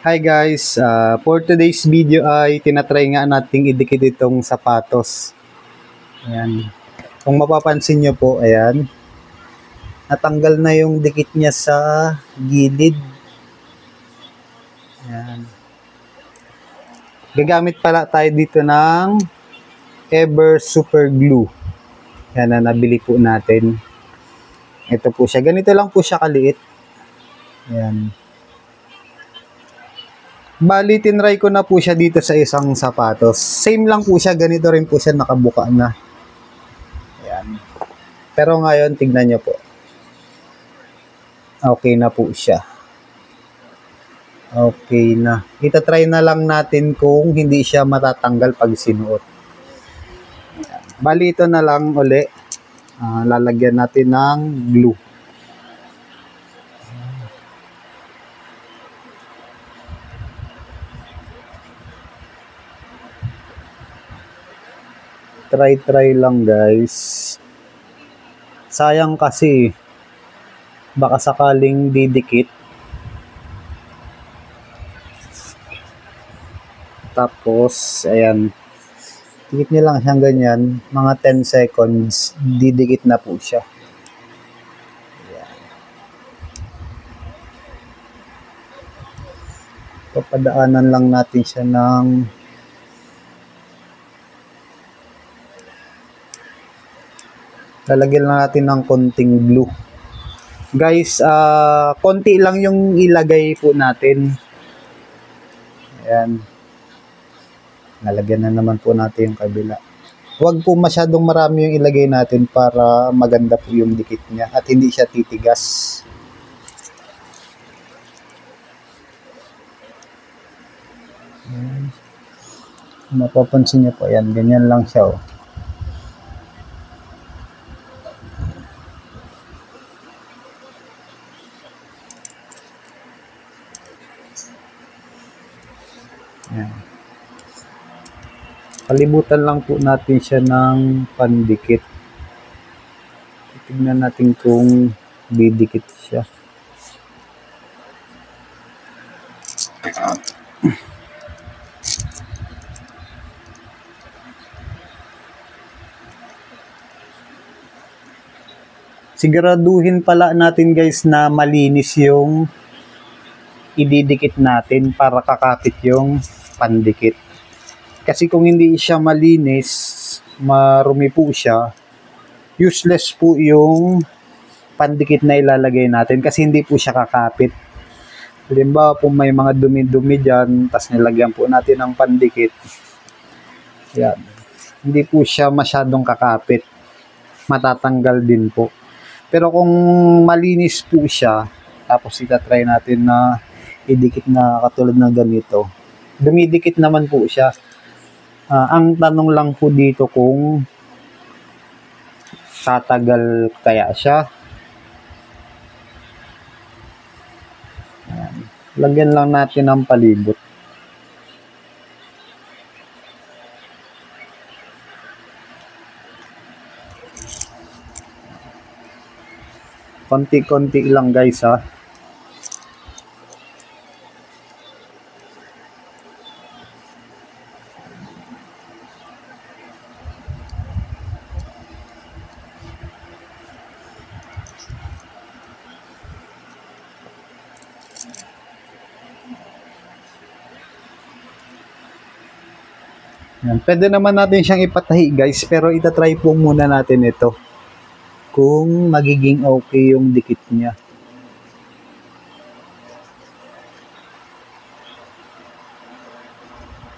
Hi guys, for today's video ay tinatry nga nating idikit itong sapatos. Ayan. Kung mapapansin nyo po, ayan, natanggal na yung dikit niya sa gilid. Ayan. Gagamit pala tayo dito ng Ever Super Glue. Ayan na nabili po natin. Ito po siya. Ganito lang po siya kaliit. Ayan. Bali, tinry ko na po siya dito sa isang sapatos. Same lang po siya. Ganito rin po siya nakabuka na. Ayan. Pero ngayon, tignan nyo po. Okay na po siya. Okay na. Itatry na lang natin kung hindi siya matatanggal pag sinuot. Ayan. Bali, ito na lang uli. Lalagyan natin ng glue. Try lang guys. Sayang kasi baka sakaling didikit. Tapos ayan, dikit nyo lang siyang ganyan, mga 10 seconds didikit na po siya. Ayan. Papadaanan lang natin siya ng lalagyan lang natin ng konting glue. Guys, konti lang yung ilagay po natin. Ayan. Nalagyan na naman po natin yung kabila. Huwag po masyadong marami yung ilagay natin para maganda po yung dikit niya at hindi siya titigas. Ayan. Mapapansin niyo po, ayan, ganyan lang siya. Oh. Ayan. Palibutan lang po natin siya ng pandikit. Tignan natin kung didikit siya. Siguraduhin pala natin guys na malinis yung ididikit natin para kakapit yung pandikit. Kasi kung hindi siya malinis, marumi po siya, useless po yung pandikit na ilalagay natin kasi hindi po siya kakapit. Halimbawa po may mga dumi-dumi dyan, tas nilagyan po natin ng pandikit. Yan. Hindi po siya masyadong kakapit. Matatanggal din po. Pero kung malinis po siya, tapos itatry natin na idikit na katulad ng ganito, dumidikit naman po siya. Ang tanong lang po dito kung tatagal kaya siya. Ayan. Lagyan lang natin ng palibot. Konti-konti lang guys ha. Yan. Pwede naman natin siyang ipatahi guys, pero itatry po muna natin ito kung magiging okay yung dikit niya.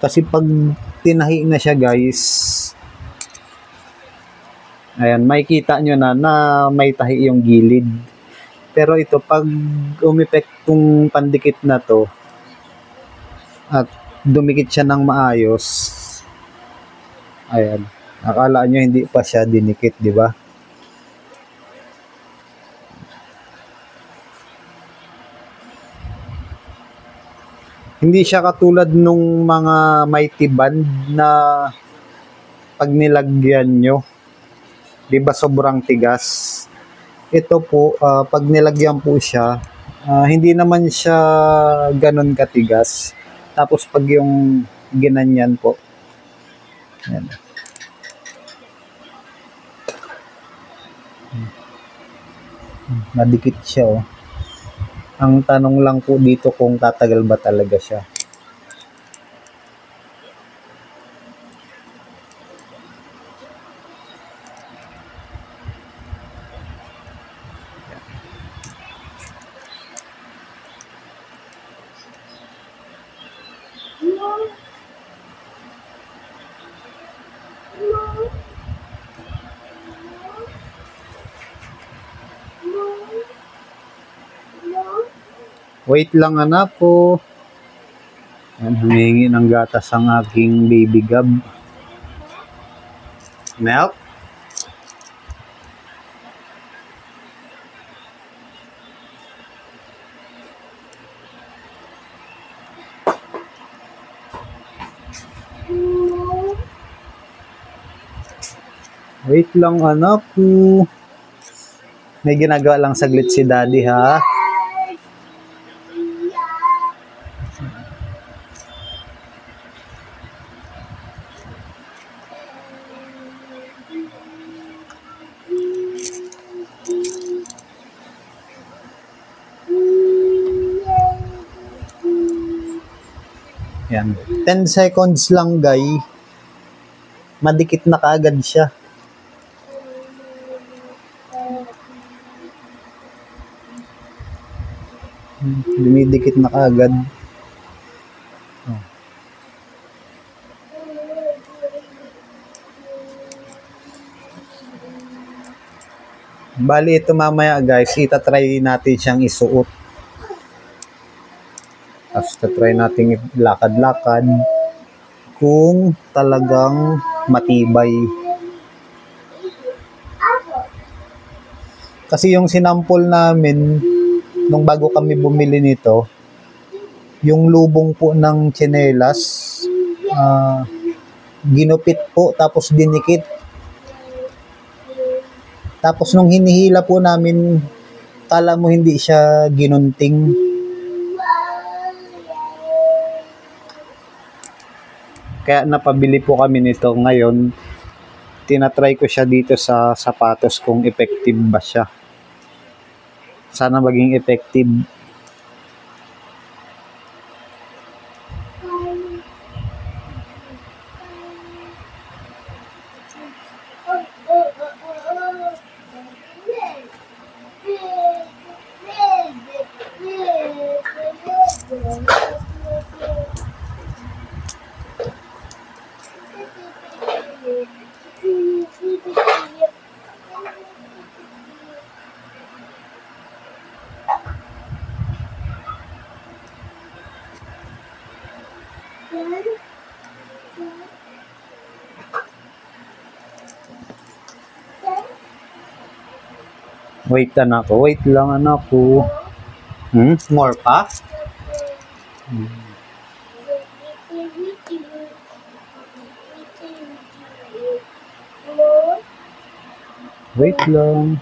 Kasi pag tinahi na siya guys, ayan, makikita nyo na may tahi yung gilid. Pero ito, pag umipek tong pandikit na to at dumikit siya ng maayos, ayan, akala nyo hindi pa siya dinikit, di ba? Hindi siya katulad nung mga mighty band na pag nilagyan nyo, di ba sobrang tigas? Ito po, pag nilagyan po siya, Hindi naman siya ganun katigas. Tapos pag yung ginanyan po, yan. Madikit siya, oh. Ang tanong lang po dito kung tatagal ba talaga siya. Wait lang anak ko. Yan, humingi ng gatas ang aking baby Gab. Milk? Wait lang anak ko. May ginagawa lang saglit si daddy ha. Yan. 10 seconds lang, guy. Madikit na kaagad siya. Dumidikit na kaagad. Oh. Bali ito mamaya, guys, itatry natin siyang isuot. Tapos try natin lakad-lakad kung talagang matibay. Kasi yung sinampol namin nung bago kami bumili nito, yung lubong po ng tsinelas, ginupit po tapos dinikit. Tapos nung hinihila po namin, kala mo hindi siya ginunting. Kaya napabili po kami nito. Ngayon, tinatry ko siya dito sa sapatos kung effective ba siya. Sana maging effective. Wait anak ko, wait lang anak ko. More pa? Wait lang.